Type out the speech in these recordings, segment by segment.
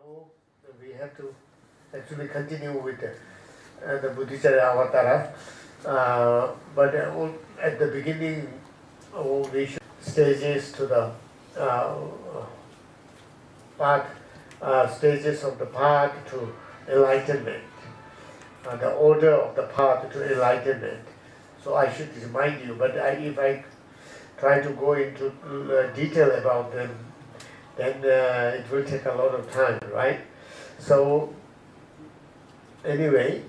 Now we have to actually continue with the Bodhicaryavatara. But at the beginning, we should stages to the stages of the path to enlightenment, the order of the path to enlightenment. So I should remind you, but if I try to go into detail about them, then it will take a lot of time, right? So anyway,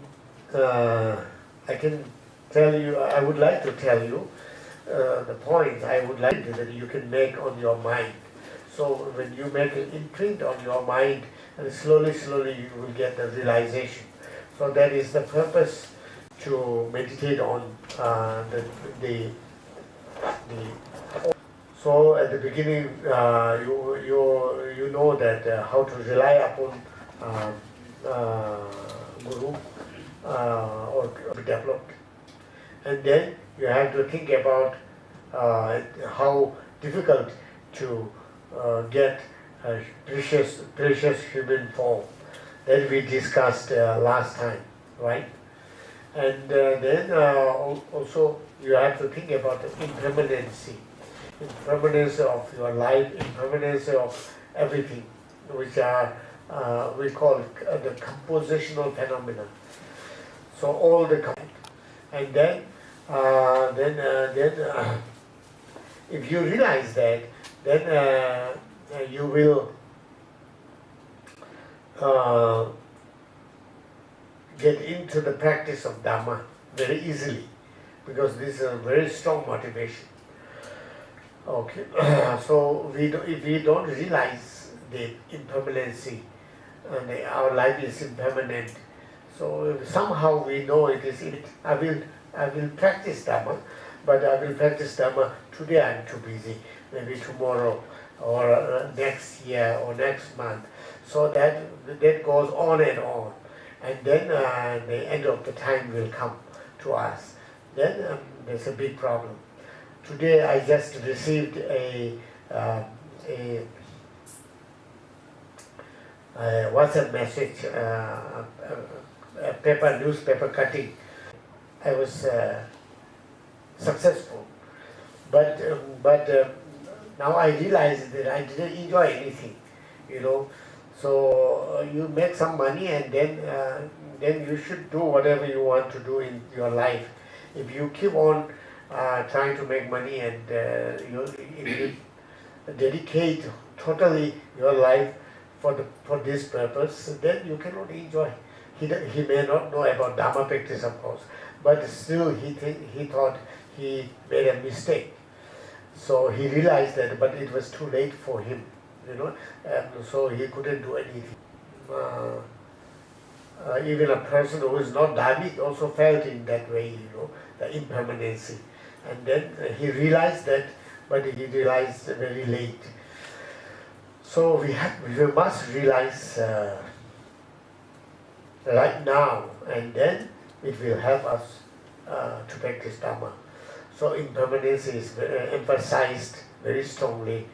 I can tell you, I would like to tell you the points I would like that you can make on your mind. So when you make an imprint on your mind, and slowly you will get the realization. So that is the purpose to meditate on the So at the beginning, you know that how to rely upon Guru or be developed, and then you have to think about how difficult to get a precious human form that we discussed last time, right? And then also you have to think about the impermanency of your life, impermanence of everything, which are we call the compositional phenomena. So all the and then if you realize that, then you will get into the practice of Dhamma very easily, because this is a very strong motivation. Okay, so if we don't realize the impermanency, and our life is impermanent, so somehow we know it is it. I will practice Dhamma, but I will practice Dhamma today. I'm too busy. Maybe tomorrow, or next year, or next month. So that goes on, and then the end of the time will come to us. Then there's a big problem. Today I just received a WhatsApp message, a newspaper cutting. I was successful, but now I realize that I didn't enjoy anything, So you make some money, and then you should do whatever you want to do in your life. If you keep on trying to make money, and you dedicate totally your life for this purpose, then you cannot enjoy. He may not know about Dhamma practice, of course, but still he thought he made a mistake. So he realized that, but it was too late for him, so he couldn't do anything. Even a person who is not dharmic also felt in that way, the impermanency. And then he realized that, but he realized very late. So we must realize right now, and then it will help us to practice Dhamma. So impermanence is emphasized very strongly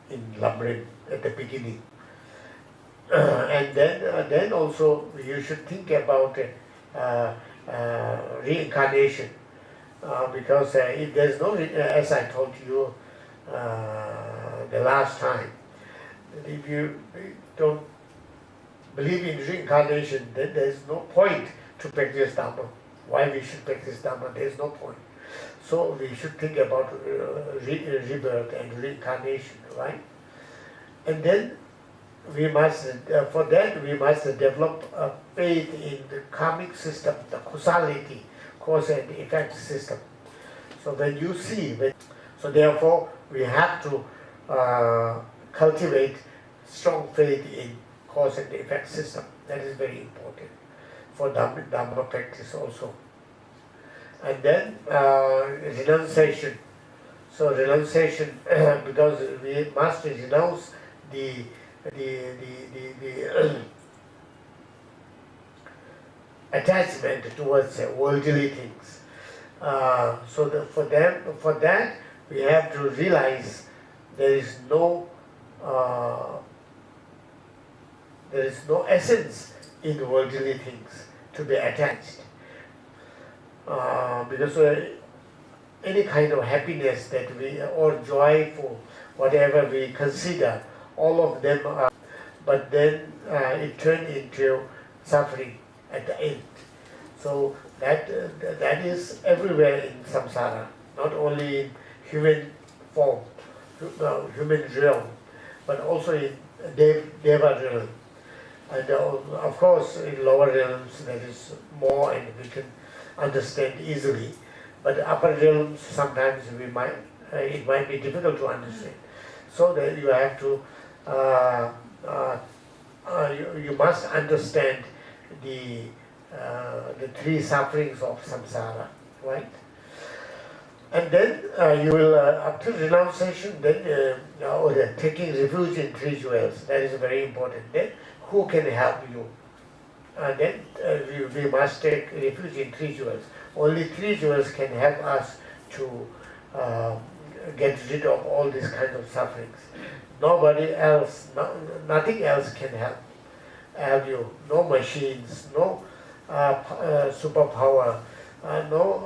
in Lamrim at the beginning. And then also you should think about reincarnation, because if there's no, as I told you the last time, if you don't believe in reincarnation, then there's no point to practice Dhamma. Why we should practice Dhamma? There's no point. So we should think about rebirth and reincarnation, right? And then we must, for that we must develop a faith in the karmic system, the causality, cause and effect system. So when you see, so therefore we have to cultivate strong faith in cause and effect system. That is very important for Dhamma practice also. And then renunciation. So renunciation, because we must renounce the attachment towards worldly things. So for that we have to realize there is no there is no essence in worldly things to be attached. Because any kind of happiness that we, or joyful, whatever we consider, all of them are, but then it turns into suffering at the end. So that is everywhere in samsara, not only in human form, human realm, but also in Deva realm. And of course in lower realms there is more and we can understand easily. But upper realms sometimes it might be difficult to understand. So that you have to, you must understand the three sufferings of samsara, right? And then you will, after renunciation, then or taking refuge in three jewels, that is very important. Then who can help you? Then we must take refuge in three jewels. Only three jewels can help us to get rid of all these kinds of sufferings. Nobody else, nothing else can help you. No machines, no superpower, no.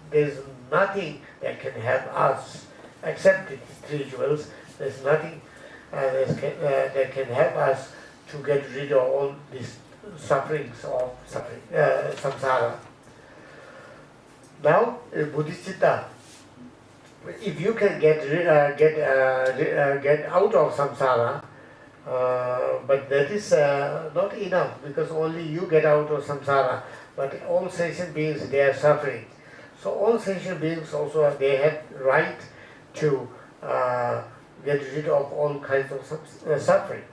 There's nothing that can help us except these three jewels. There's nothing that can help us to get rid of all these sufferings of samsara. Now, bodhicitta, if you can get out of samsara, but that is not enough, because only you get out of samsara, but all sentient beings, they are suffering. So all sentient beings also, they have right to get rid of all kinds of suffering.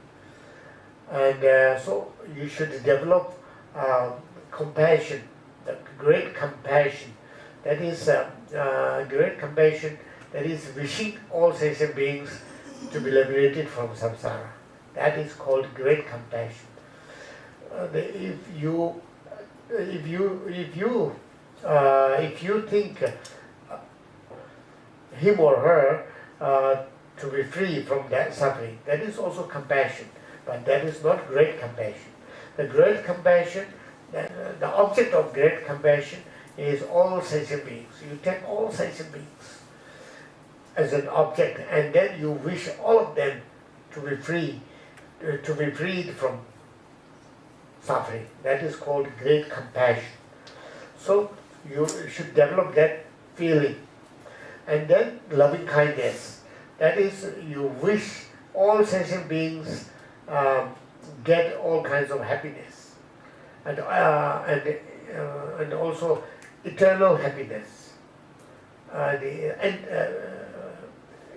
And so you should develop compassion, the great compassion. That is great compassion, that is wishing all sentient beings to be liberated from samsara. That is called great compassion. If you think him or her to be free from that suffering, that is also compassion, but that is not great compassion. The great compassion, the object of great compassion is all sentient beings. You take all sentient beings as an object, and then you wish all of them to be free, to be freed from suffering. That is called great compassion. So you should develop that feeling. And then loving kindness. That is, you wish all sentient beings get all kinds of happiness, and also eternal happiness,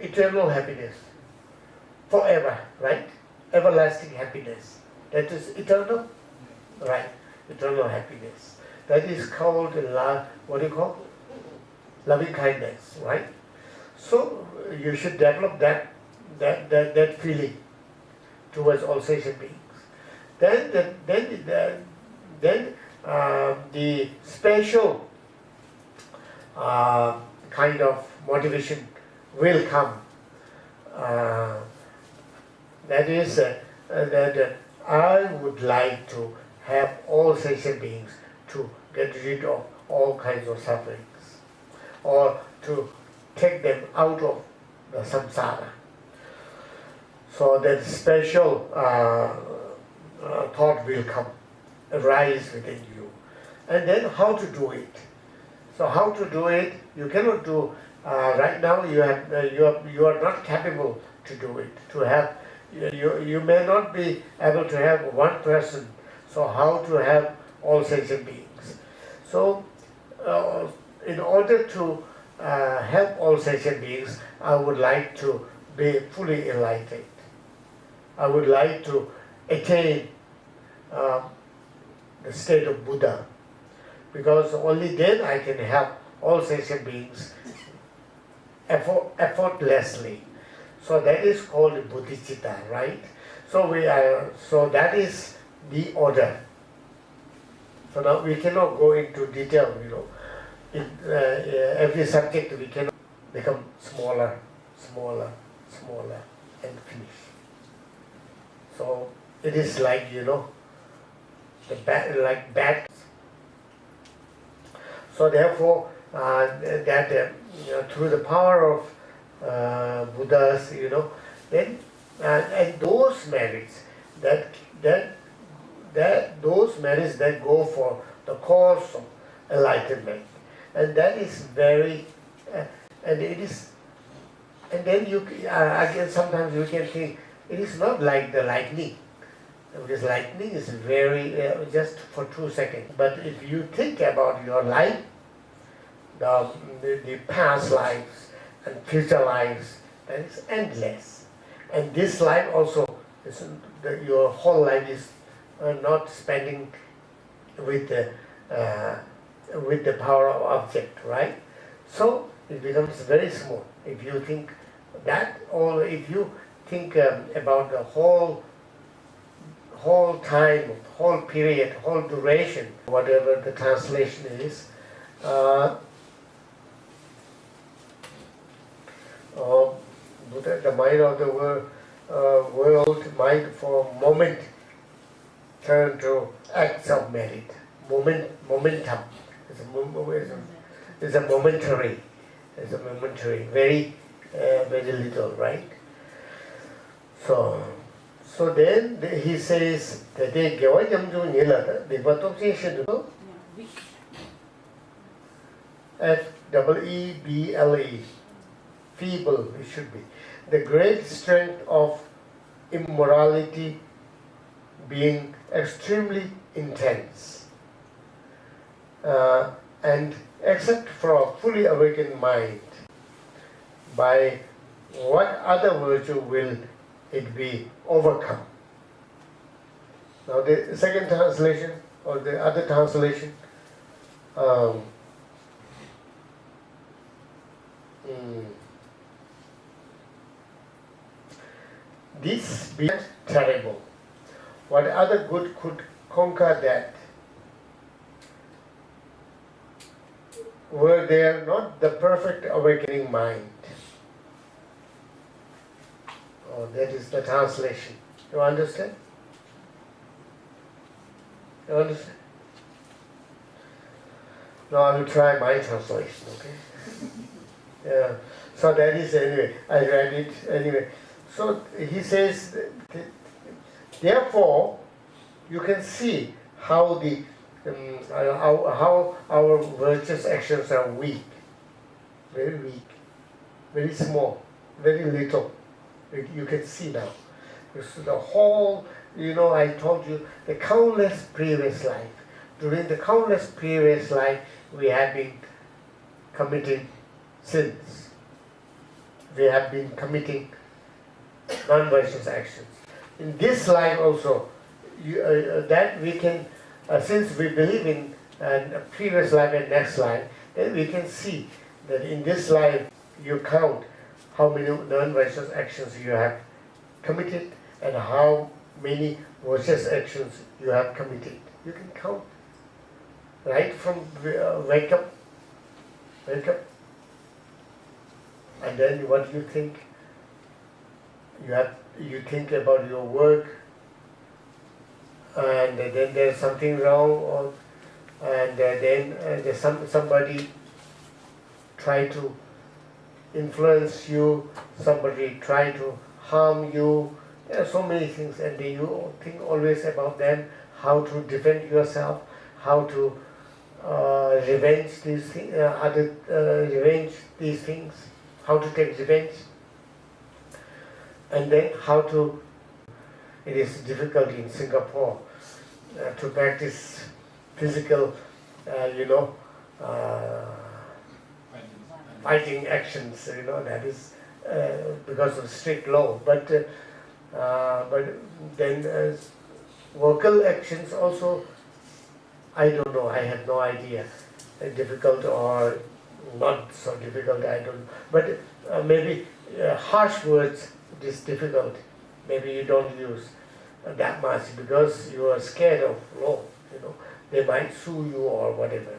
eternal happiness, forever, right? Everlasting happiness. That is eternal, right? Eternal happiness. That is called what do you call? Loving kindness, right? So you should develop that feeling towards all sentient beings. Then the special kind of motivation will come. That is that I would like to have all sentient beings to get rid of all kinds of sufferings, or to take them out of the samsara. So that special thought will come, arise within you. And then how to do it? So how to do it? You cannot do right now. You are not capable to do it. To have you may not be able to have one person. So how to have all sentient beings? So in order to help all sentient beings, I would like to be fully enlightened. I would like to attain the state of Buddha, because only then I can help all sentient beings effortlessly. So that is called bodhicitta, right? So that is the order. So now we cannot go into detail, in every subject we cannot become smaller, and finish. So it is like, like bad. So therefore, through the power of Buddhas, then and those merits those merits that go for the cause of enlightenment, and that is very, and it is, and then again sometimes you can think it is not like the lightning, because lightning is very just for 2 seconds. But if you think about your life, the past lives and future lives, that is endless. And this life also, your whole life is not spending with the power of object, right? So it becomes very small. If you think that, or if you think about the whole time, whole period, whole duration, whatever the translation is, the mind of the world might for a moment turn to acts of merit. Momentum. It's a momentary. It's a momentary. Very little, right? So then he says that they give F-E-E-B-L-E, feeble it should be. The great strength of immorality being extremely intense, and except for a fully awakened mind, by what other virtue will it be overcome? Now the second translation, or the other translation, this be terrible. What other good could conquer that? Were there not the perfect awakening mind? Oh, that is the translation. You understand? You understand? Now I will try my translation, okay? Yeah. So that is, anyway, I read it anyway. So he says, therefore, you can see how how our virtuous actions are weak, very small, very little. You can see now. The whole, I told you, the countless previous life. During the countless previous life, we have been committing sins. We have been committing non-virtuous actions. In this life also, that we can, since we believe in a previous life and next life, then we can see that in this life you count how many non-virtuous actions you have committed and how many virtuous actions you have committed. You can count right from wake up, and then what you think. You think about your work, and then there's something wrong, and then there's somebody try to influence you, somebody try to harm you. There are so many things, and you think always about them, how to defend yourself, how to revenge these things, revenge these things, how to take revenge. And then how to, it is difficult in Singapore to practice physical, fighting actions, that is because of strict law. But then vocal actions also, I don't know, I have no idea. Difficult or not so difficult, I don't know. But maybe harsh words, it is difficult. Maybe you don't use that much because you are scared of law. They might sue you or whatever.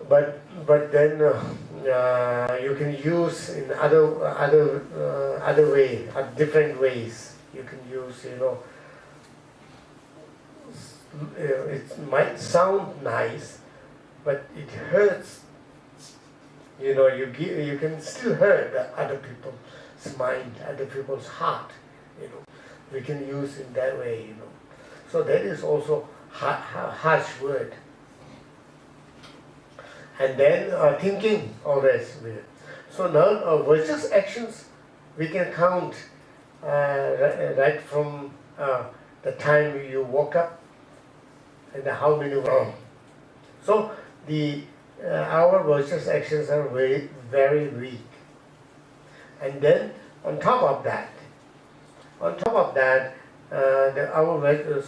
But then you can use in other way, different ways. You can use, it might sound nice, but it hurts. You can still hurt the other people's mind, other people's heart. We can use in that way. So that is also harsh word. And then thinking always. So now virtuous actions we can count right from the time you woke up and how many were. So our virtuous actions are very, very weak. And then on top of that,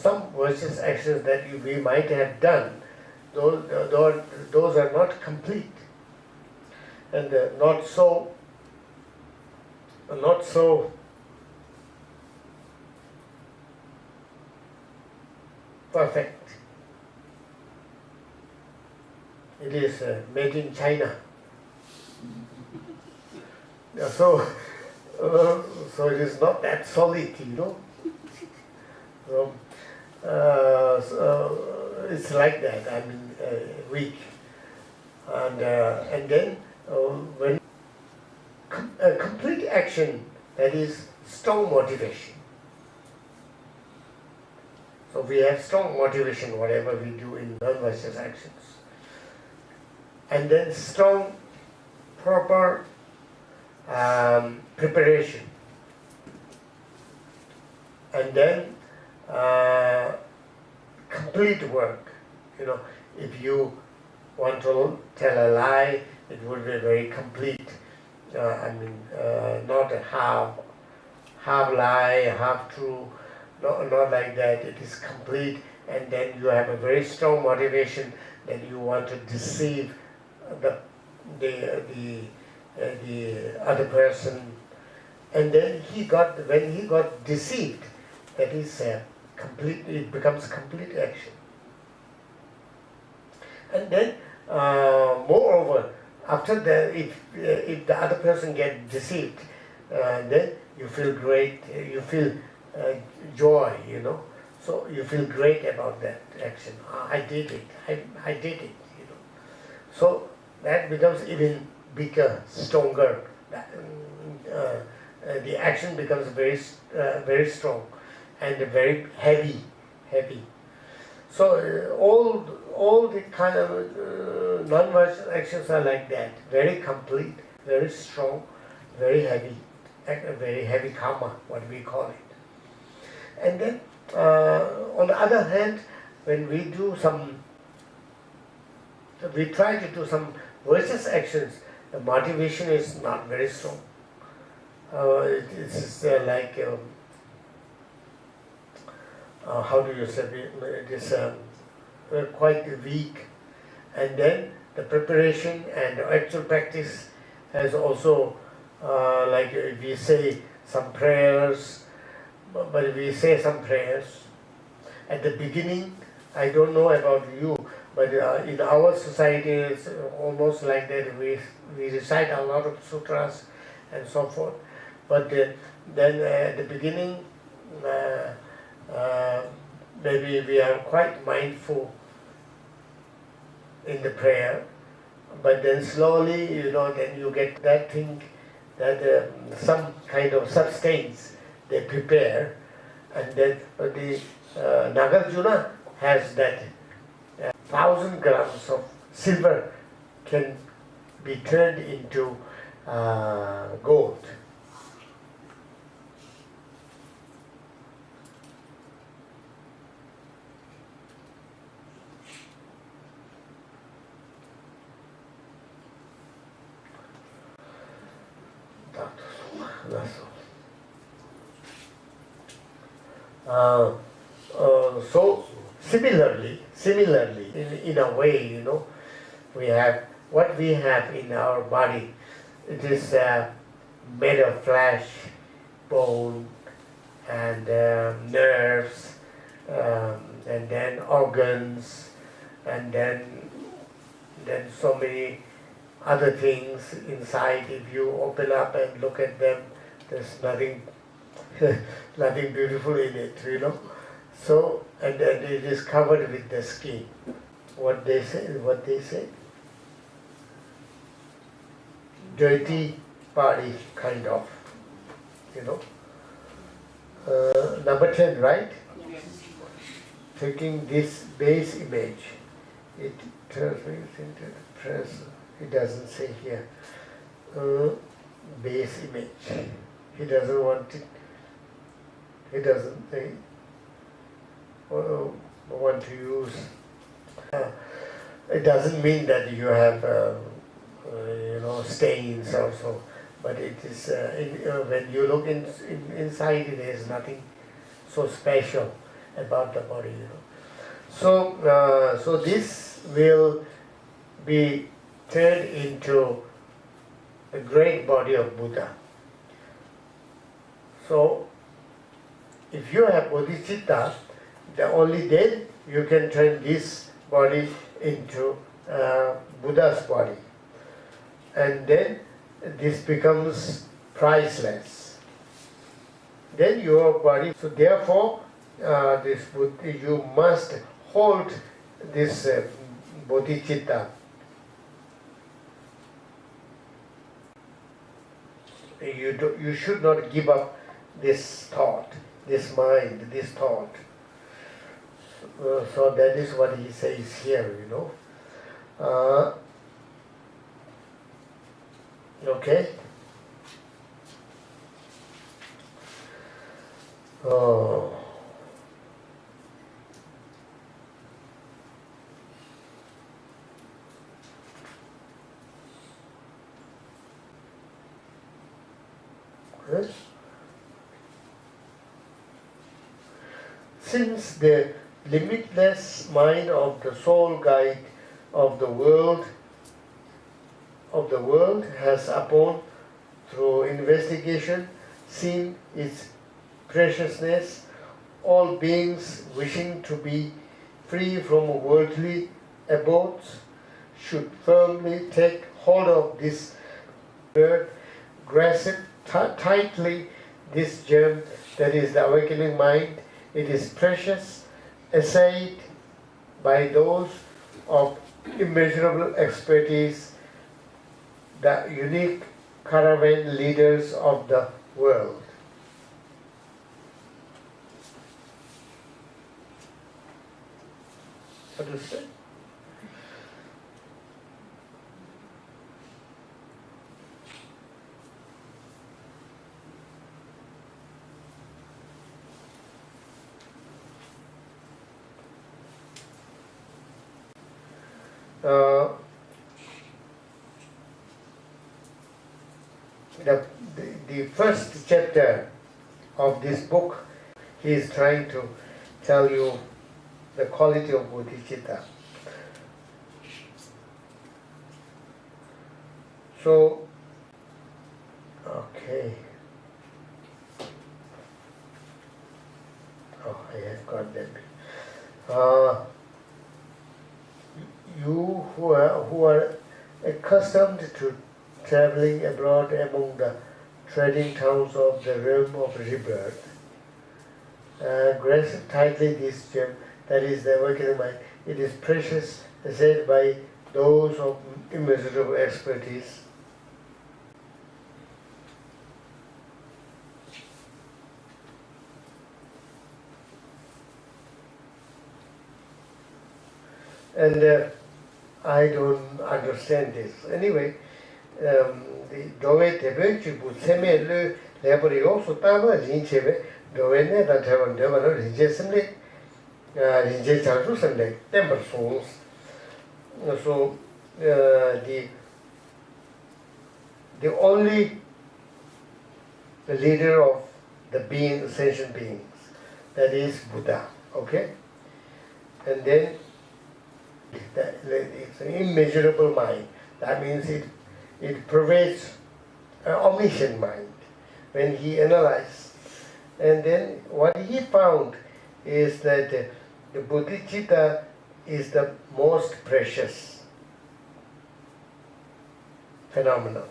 some virtuous actions that we might have done, those are not complete and not so perfect. It is made in China. So it is not that solid, So it's like that. Weak. And then when a complete action, that is strong motivation. So we have strong motivation, whatever we do in non-virtuous actions. And then strong, proper preparation. And then complete work. If you want to tell a lie, it would be very complete. Not a half lie, half true, not like that. It is complete, and then you have a very strong motivation that you want to deceive the other person, and then when he got deceived, that is complete. It becomes complete action. And then, moreover, after that, if the other person gets deceived, then you feel great. You feel joy. So you feel great about that action. I did it. I did it. So that becomes even bigger, stronger. The action becomes very strong and very heavy. So all the kind of non-virtuous actions are like that. Very complete, very strong, very heavy karma, what we call it. And then on the other hand, when we try to do some virtuous actions, the motivation is not very strong. It's like, how do you say, it is quite weak. And then the preparation and the actual practice has also, like we say some prayers, but we say some prayers. At the beginning, I don't know about you, but in our society it's almost like that. We recite a lot of sutras and so forth. But then at the beginning, maybe we are quite mindful in the prayer. But then slowly, then you get that thing, that some kind of substance they prepare, and then the Nagarjuna has that 1,000 grams of silver can be turned into gold. So similarly, in a way, we have what we have in our body. It is made of flesh, bone, and nerves, and then organs, and then so many other things inside. If you open up and look at them, there's nothing Nothing beautiful in it, you know. So, and then it is covered with the skin. What they say, dirty body, kind of, you know. Number 10, right? Yes. Taking this base image, it transmits into the press. It doesn't say here. Base image. He doesn't want it. He doesn't want to use. It doesn't mean that you have, stains also. But it is when you look inside, there is nothing so special about the body. You know. So this will be turned into a great body of Buddha. So if you have bodhicitta, only then you can turn this body into Buddha's body. And then this becomes priceless. Then your body, so therefore you must hold this bodhicitta. You should not give up this thought, this mind, this thought. So that is what he says here, you know. Okay. Oh. Yes. Since the limitless mind of the soul guide of the world has upon, through investigation, seen its preciousness, all beings wishing to be free from worldly abodes should firmly take hold of this word, grasp tightly this gem that is the awakening mind. It is precious, essayed by those of immeasurable expertise, the unique caravan leaders of the world. Understand? The first chapter of this book, he is trying to tell you the quality of bodhicitta. So, okay. Oh, I have got that. You who are accustomed to traveling abroad among the trading towns of the realm of rebirth, grasp tightly this gem that is the awakening mind. It is precious, said by those of immeasurable expertise. And I don't understand this. Anyway, the Dove Tebe Chibu Seme Le Labori also Tama Rinchebe, Dovene that have developed Rinjesimle, Rinje Chansusamle, temple souls. So the only leader of the being, sentient beings, that is Buddha. Okay? And then it's an immeasurable mind. That means it pervades an omniscient mind when he analyzed. And then what he found is that the bodhicitta is the most precious phenomenon.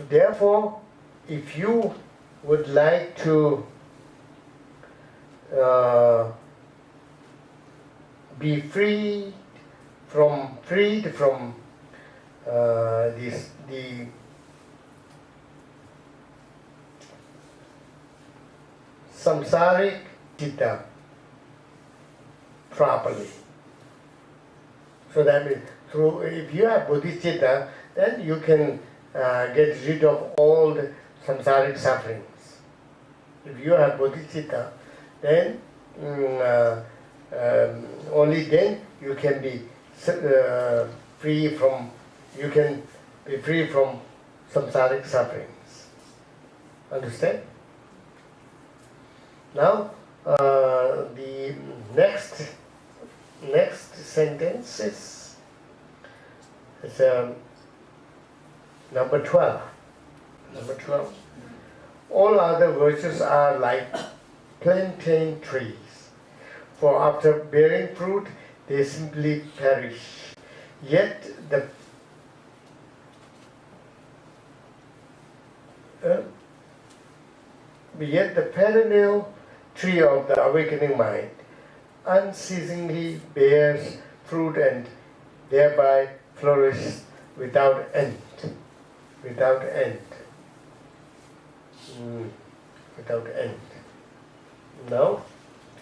So therefore, if you would like to be freed from the samsaric citta properly. So that means if you have bodhicitta, then you can get rid of all the samsaric sufferings. If you have bodhicitta, then only then you can be free from samsaric sufferings. Understand? Now the next sentence is number 12. Number 12. All other virtues are like plantain trees, for after bearing fruit they simply perish. Yet the perennial tree of the awakening mind unceasingly bears fruit and thereby flourishes without end. Without end. Without end. Now,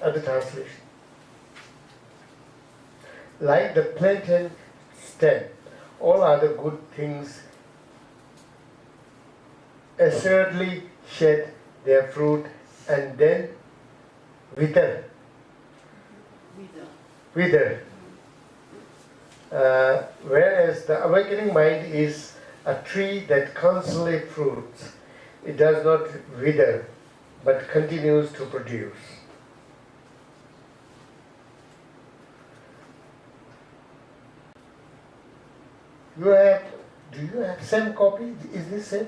other translation. Like the plantain stem, all other good things assuredly shed their fruit and then wither. Whereas the awakening mind is a tree that constantly fruits. It does not wither, but continues to produce. Do you have same copy? Is this same?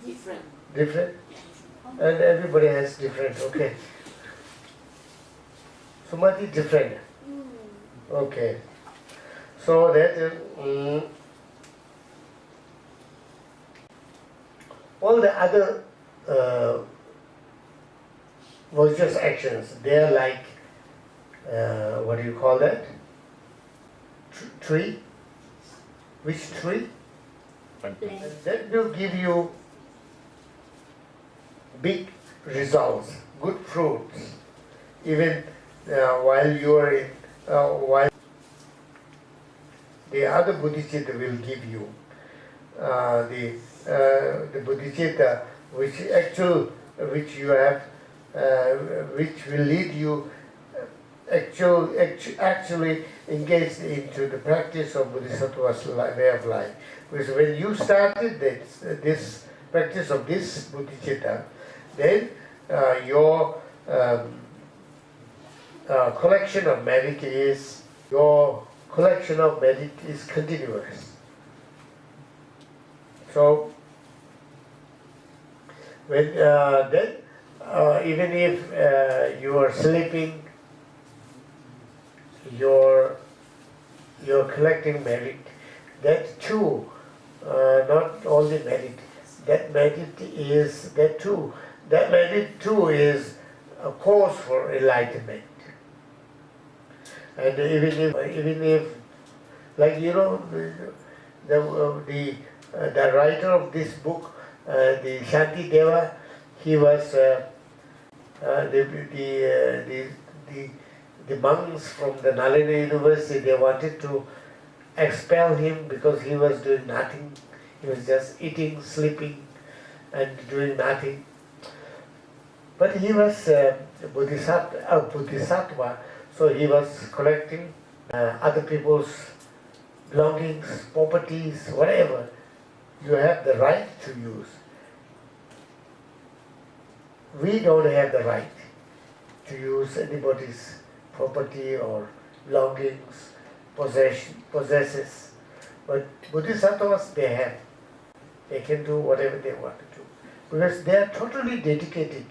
Different. Different? And everybody has different, okay. Sumati different. Okay. So that all the other virtuous actions, they are like, what do you call that? Tree? Which tree? That will give you big results, good fruits, even while you are in, while the other bodhicitta will give you the bodhicitta which you have, which will lead you actually engaged into the practice of Bodhisattva's way of life. Because when you started this practice of this bodhicitta, then your collection of merit is continuous. So when even if you are sleeping, you're collecting merit. That too, not only merit. That merit too is a cause for enlightenment. And even if like the writer of this book, the Shantideva, he was the monks from the Nalanda University. They wanted to expel him because he was doing nothing. He was just eating, sleeping, and doing nothing. But he was Bodhisattva, so he was collecting other people's belongings, properties, whatever. You have the right to use. We don't have the right to use anybody's property or belongings, possesses. But Bodhisattvas, they have. They can do whatever they want to do. Because they are totally dedicated.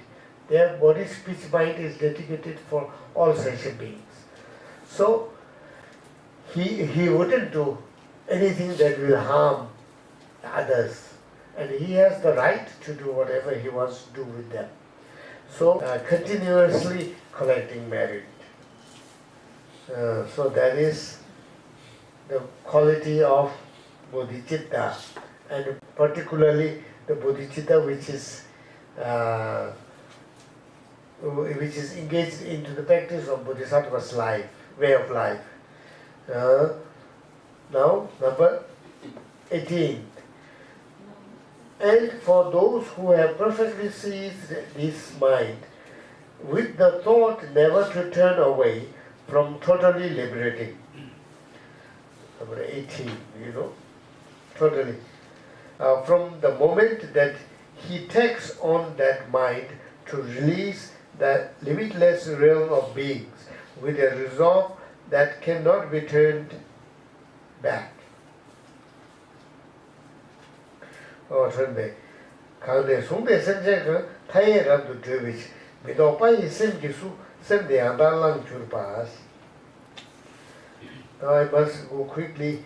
Their body, speech, mind is dedicated for all sentient beings. So, he wouldn't do anything that will harm others. and he has the right to do whatever he wants to do with them. So continuously collecting merit. So that is the quality of bodhicitta, and particularly the bodhicitta which is engaged into the practice of bodhisattva's life, way of life. Now, number 18. And for those who have perfectly seized this mind, with the thought never to turn away from totally liberating. Number 18, totally. From the moment that he takes on that mind to release the limitless realm of beings with a resolve that cannot be turned back. Turn back. Kande sungde senje ka thaye rabdu dwevich. Midopa isim gisu sem de andalang churpas. Now I must go quickly.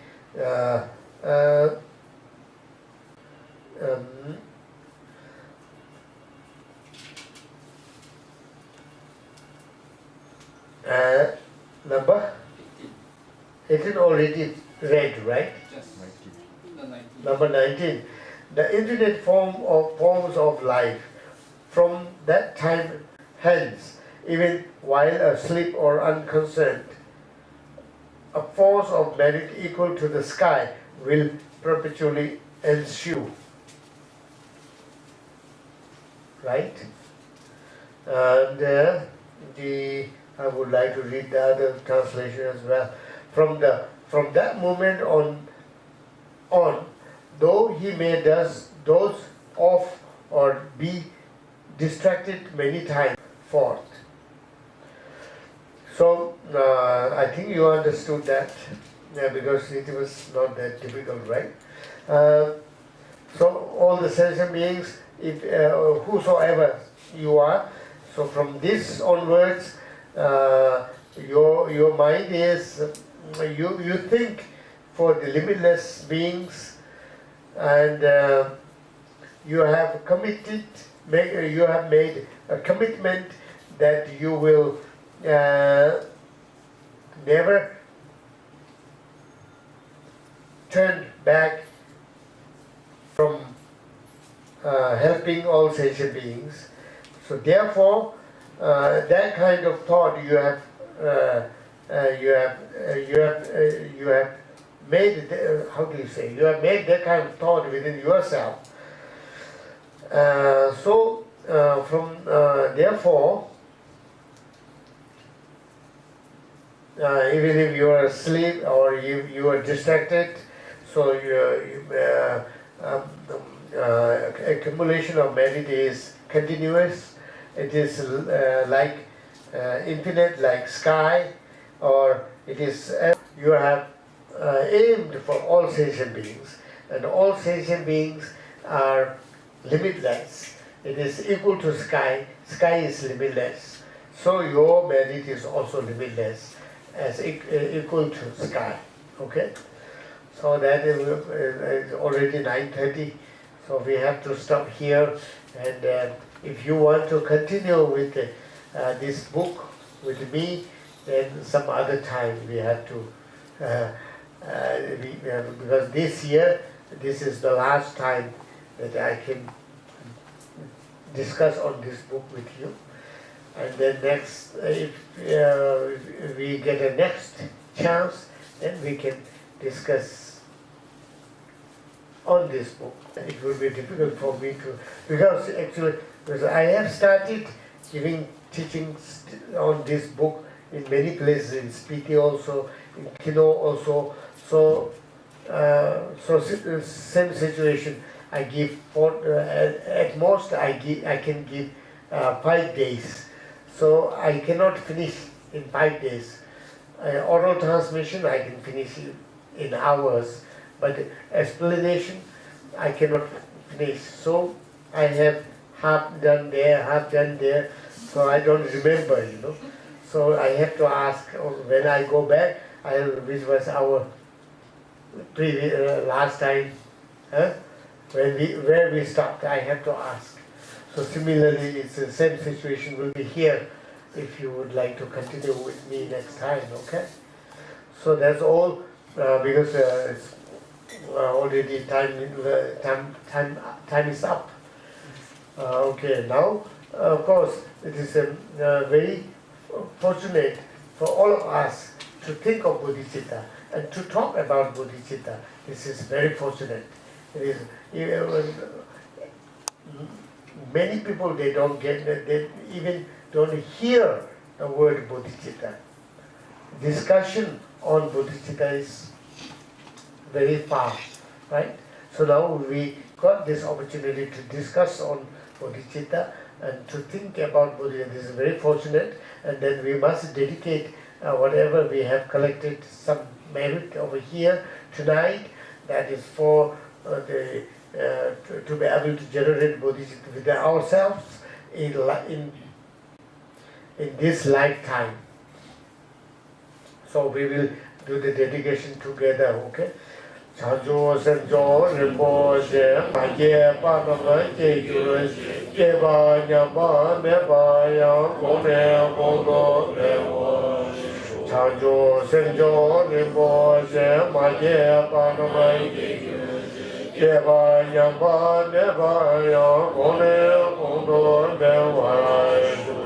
Number 18 already read, right? Yes. 19. Number 19. The infinite forms of life from that time hence, even while asleep or unconcerned, a force of merit equal to the sky will perpetually ensue. Right? And I would like to read the other translation as well. From that moment on, though he may doze off or be distracted many times forth. So I think you understood that, because it was not that difficult, right? So all the sentient beings, if whosoever you are, so from this onwards, your mind is you think for the limitless beings, and you have made a commitment that you will never turn back from helping all sentient beings. So therefore, that kind of thought you have made. How do you say? You have made that kind of thought within yourself. Therefore, even if you are asleep or you are distracted, so accumulation of merit is continuous. It is like infinite, like sky, or it is you have aimed for all sentient beings, and all sentient beings are limitless. It is equal to sky. Sky is limitless. So your merit is also limitless, as equal to sky. Okay? So that is already 9:30. So we have to stop here. And if you want to continue with this book with me, then some other time we have to, because this year, this is the last time that I can discuss on this book with you. And then next, if we get a next chance, then we can discuss on this book. It will be difficult for me to, because I have started giving teachings on this book in many places, in Spiti also, in Kino also. So same situation. I give at most I can give 5 days. So I cannot finish in 5 days. Oral transmission I can finish in hours, but explanation I cannot finish. So I have half done there, so I don't remember, So I have to ask when I go back, which was our previous last time. where we stopped, I have to ask. So similarly, it's the same situation will be here if you would like to continue with me next time, okay? So that's all, because it's already time is up. Okay, now of course it is very fortunate for all of us to think of bodhicitta and to talk about bodhicitta. This is very fortunate. It is many people they don't get, they even don't hear the word bodhicitta. Discussion on bodhicitta is very far, right? So now we got this opportunity to discuss on bodhicitta and to think about bodhicitta. This is very fortunate, and then we must dedicate whatever we have collected, some merit over here tonight, that is for to be able to generate bodhicitta with ourselves in this lifetime. So we will do the dedication together, okay? Chanjo Sanjo Rinpoche Maye Panama Jejus Jeva Nyama Neba Yang Kone Kondo Rewo Chanjo Sanjo Rinpoche Maye Panama Jejus Jeva Nyama Neba Yang Kone Kondo Rewo